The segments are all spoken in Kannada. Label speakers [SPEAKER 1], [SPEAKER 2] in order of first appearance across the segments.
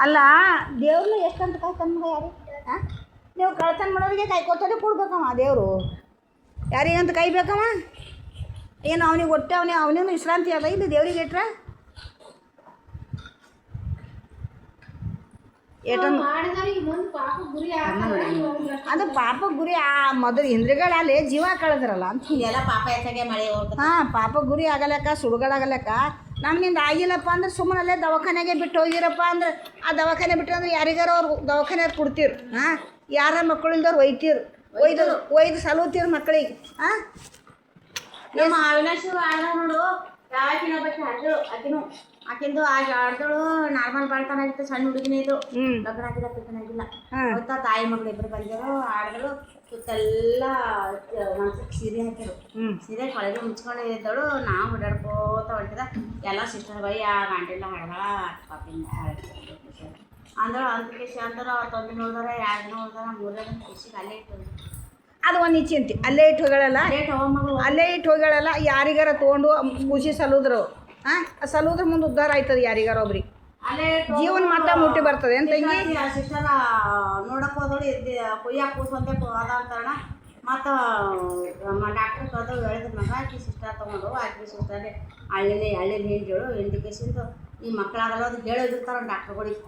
[SPEAKER 1] ಅಲ್ಲ ದೇವ್ರನ್ನ ಎಷ್ಟಂತ ಕಾಯ್ತಾನ ಮಗ ಯಾರು ಹಾಂ ನೀವು ಕಳ್ತನ ಮಾಡೋರಿಗೆ ಕಾಯ್ಕೋತಾರೆ ಕೊಡ್ಬೇಕಮ್ಮ ದೇವರು ಯಾರಿಗಂತ ಕಾಯ್ಬೇಕಮ್ಮ ಏನು ಅವನಿಗೆ ಹೊಟ್ಟೆ ಅವನಿಗೂ ವಿಶ್ರಾಂತಿ ಅದ ಇದು ದೇವ್ರಿಗೆ ಇಟ್ರೆ ಅದು ಪಾಪ ಗುರಿ ಆ ಮೊದಲು ಇಂದ್ರಿಗಳಲ್ಲಿ ಜೀವ ಕಳೆದ್ರಲ್ಲ ಅಂತ
[SPEAKER 2] ಎಲ್ಲ ಪಾಪ ಹೆಚ್ಚಾಗೆ ಮಳೆ ಹೋಗ್ತದೆ.
[SPEAKER 1] ಹಾಂ ಪಾಪ ಗುರಿ ಆಗಲಕ್ಕ ಸುಡುಗಳಾಗಲಕ್ಕ ನಮ್ಮಿಂದ ಆಗಿಲ್ಲಪ್ಪ ಅಂದ್ರೆ ಸುಮ್ಮನಲ್ಲೇ ದವಾಖಾನೆಗೆ ಬಿಟ್ಟು ಹೋಗಿರಪ್ಪ ಅಂದ್ರೆ ಆ ದವಾಖಾನೆ ಬಿಟ್ಟು ಅಂದ್ರೆ ಯಾರಿಗಾರ ಅವ್ರು ದವಾಖಾನೆ ಕೊಡ್ತೀರು ಹಾಂ ಯಾರ ಮಕ್ಕಳಿಂದವ್ರು ಒಯ್ತೀರು ಒಯ್ದು ಸಲುತ್ತೀರು ಮಕ್ಕಳಿಗೆ ಹಾಂ
[SPEAKER 2] ನಮ್ಮ ಅವಿನಾಶ್ ಆಡ ನೋಡು ಯಾಕಿನ ಬಗ್ಗೆ ಆಕಿನೂ ಆಕಿಂದು ಆಗ ಆಡ್ದಳು ನಾರ್ಮಲ್ ಬಾಳ್ತಾನ ಆಗಿತ್ತು ಸಣ್ಣ ಹುಡುಗಿನೇ ಇದು ಲಗ್ನ ಆಗಿಲ್ಲ ಪಿಕ್ಕನಾಗಿಲ್ಲ ಅವತ್ತ ತಾಯಿ ಮಗಳು ಇಬ್ಬರು ಬಂದಿರು ಆಡ್ದಳು ಸುತ್ತೆಲ್ಲ ಮನ್ಸಕ್ಕೆ ಸೀರೆ ಹಾಕಿರು ಸೀರೆ ಕೊಳಗೆ ಮುಚ್ಕೊಂಡು ಇದ್ದಳು ನಾವು ಓಡಾಡ್ಕೋತ ಹೊಂಟಿದ ಎಲ್ಲ ಸಿಸ್ಟರ್ಗಳು ಆ ಗಂಟೆಲ್ಲ ಹಾಡ್ದಳ ಪಾಪಿಂದ ಅಂದಳು ಅಂತಿಕೆ ಅಂದರು ಅವ್ರು ತೊಂದ್ರೆ ನೋಡಿದಾರೆ 2 ದಿನ ಹೋದಾರ 3 ದಿನ ಖುಷಿಗೆ ಅಲ್ಲೇ ಇಟ್ಟು
[SPEAKER 1] ಅದು ಒಂದು ಚಿಂತೆ ಅಲ್ಲೇ ಇಟ್ಟು ಹೋಗಳಲ್ಲ ಅಲ್ಲೇ ಇಟ್ಟು ಹೋಗಳಲ್ಲ ಯಾರಿಗಾರ ತೊಗೊಂಡು ಖುಷಿ ಸಲುದ್ರು ಹಾಂ ಸಲುದ್ರ ಮುಂದೆ ಉದ್ಧಾರ ಆಯ್ತದೆ ಯಾರಿಗಾರ ಒಬ್ರಿಗೆ ಜೀವನ ಮಟ್ಟ ಮುಟ್ಟಿ ಬರ್ತದೆ ಅಂತ
[SPEAKER 2] ಸಿಸ್ಟರ್ ನೋಡಕ್ಕೆ ಹೋದಳು ಕೊಯ್ಯಾಕ ಕೂಸಂತೆ ಅದ ಅಂತಾರಣ ಮತ್ತು ಡಾಕ್ಟ್ರ್ ಕರೆದು ಹೇಳಿದ್ರು ಮಗ ಆಕಿ ಸಿಸ್ಟರ್ ತೊಗೊಂಡು ಆಕಿ ಸಿಸ್ಟರ್ಗೆ ಹಳ್ಳಿಲಿ ಹಿಂಡಿಗಳು ಹಿಂಡಿಕೇಸಿಂದು ಈ ಮಕ್ಕಳಾಗಲ್ಲ ಅದು ಹೇಳಿರ್ತಾರೆ ಡಾಕ್ಟ್ರುಗಳಿಗೆ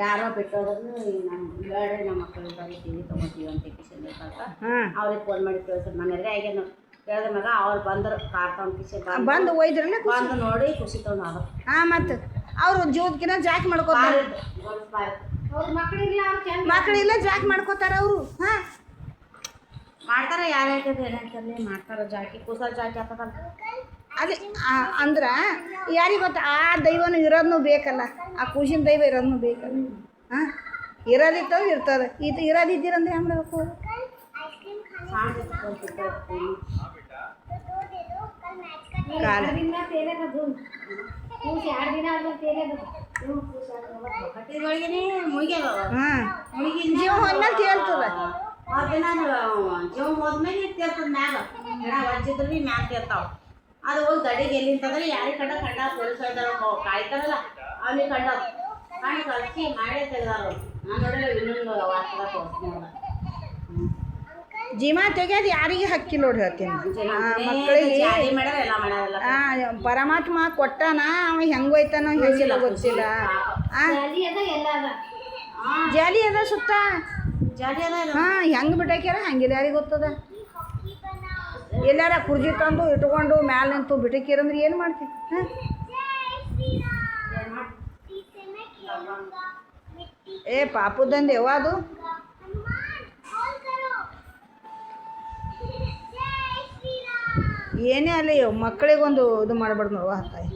[SPEAKER 2] ಯಾರೋ ಬಿಟ್ಟೋದ್ರೂ ನಾನು ಹೇಳ್ರಿ ನಮ್ಮ ಮಕ್ಕಳು ಟಿವಿ ತೊಗೊತೀವಿ ಅಂತ ಕಿಶನ್ ಅಂತ ಅವ್ರಿಗೆ ಫೋನ್ ಮಾಡಿ ಕೇಳ್ತಾರೆ ನನ್ನ ಎದುರೇ ಆಗೇನು ಕೇಳಿದ ಮಗ ಅವ್ರು ಬಂದರು ಕಾರ್ ತೊಗೊಂಡು ಕಿಶನ್
[SPEAKER 1] ಬಂದು ಒಯ್ದ್ರಲ್ಲ
[SPEAKER 2] ಬಂದು ನೋಡಿ ಖುಷಿ ತೊಗೊಂಡು ಅದು
[SPEAKER 1] ಹಾಂ ಮತ್ತು ಅವರು ಜೀವದಕ್ಕಿಂತ ಜಾಕ್ ಮಾಡ್ಕೋತಾರೆ ಮಕ್ಕಳಿಲ್ಲ ಜಾಕ್ ಮಾಡ್ಕೋತಾರೆ ಅವರು ಹಾಂ
[SPEAKER 2] ಮಾಡ್ತಾರೆ ಯಾರು ಹೇಳ್ತಾರೆ ಏನಾಗ್ತದೆ ಮಾಡ್ತಾರೆ ಜಾಕಿ ಕೂಸ ಜಾಕಿ ಆಗ್ತದಲ್ಲ
[SPEAKER 1] ಅದೇ ಅಂದ್ರೆ ಯಾರಿಗೆ ಗೊತ್ತಾ ಆ ದೈವನೂ ಇರೋದನ್ನು ಬೇಕಲ್ಲ ಆ ಖುಷಿನ ದೈವ ಇರೋದನ್ನು ಬೇಕಲ್ಲ ಹಾಂ ಇರೋದಿತ್ತವ ಇರ್ತದೆ ಇದು ಇರೋದಿದ್ದೀರಂದ್ರೆ ಹೆಂಗೆ ಮಾಡಬೇಕು ಜೀವ ಹೋದ್ಮೇಲೆ ತೇಲ್ತದೆ
[SPEAKER 2] ಜೀವ ಹೋದ್ಮೇಲೆ ತೇರ್ತದ ಮ್ಯಾಗ ಗಿಡ ವಜ್ಜಿದ್ರು ಭೀ ಮ್ಯಾಗ ತೇರ್ತಾವ ಅದು ಹೋಗಿ ಗಡಿಗೆ ಎಲ್ಲಿಂತಂದ್ರೆ ಯಾರಿಗೆ ಕಂಡ ಪೊಲೀಸ್ ಕಾಯ್ತಾರಲ್ಲ ಅವ್ನಿಗೆ ಕಂಡ ಕಾಣಿ ಕಳಿಸಿ ಮಾಡೇ ತೆಗ್ದಾರ ನಾನು ನೋಡಿಲ್ಲ ಇನ್ನೊಂದು ವಾಸದ ತೋರಿಸ್ತೀನಿ
[SPEAKER 1] ಜೀವ ತೆಗೆದು ಯಾರಿಗೆ ಹಕ್ಕಿಲ್ಲ ನೋಡಿ ಹೇಳ್ತೀನಿ ಮಕ್ಕಳಿಗೆ ಪರಮಾತ್ಮ ಕೊಟ್ಟಾನ ಅವ ಹೆಂಗೆ ಹೋಯ್ತಾನೋ ಹೆಂಗಿಲ್ಲ ಗೊತ್ತಿಲ್ಲ ಜಾಲಿ ಅದ ಸುತ್ತ ಹಾಂ ಹೆಂಗೆ ಬಿಟ್ಟಾಕ್ಯಾರ ಹಂಗಿಲ್ಲ ಯಾರಿಗೆ ಗೊತ್ತದ ಎಲ್ಲಾರ ಕುರ್ಜಿ ತಂದು ಇಟ್ಕೊಂಡು ಮ್ಯಾಲೆ ನಿಂತು ಬಿಟ್ಟಕ್ಕಿರಂದ್ರೆ ಏನು ಮಾಡ್ತೀವಿ ಹಾಂ ಏ ಪಾಪುದಂದು ಯಾವ ಅದು ಏನೇ ಅಲ್ಲಿ ಮಕ್ಕಳಿಗೊಂದು ಇದು ಮಾಡಬಾರ್ದು ನೋಡುವ ತಾಯಿ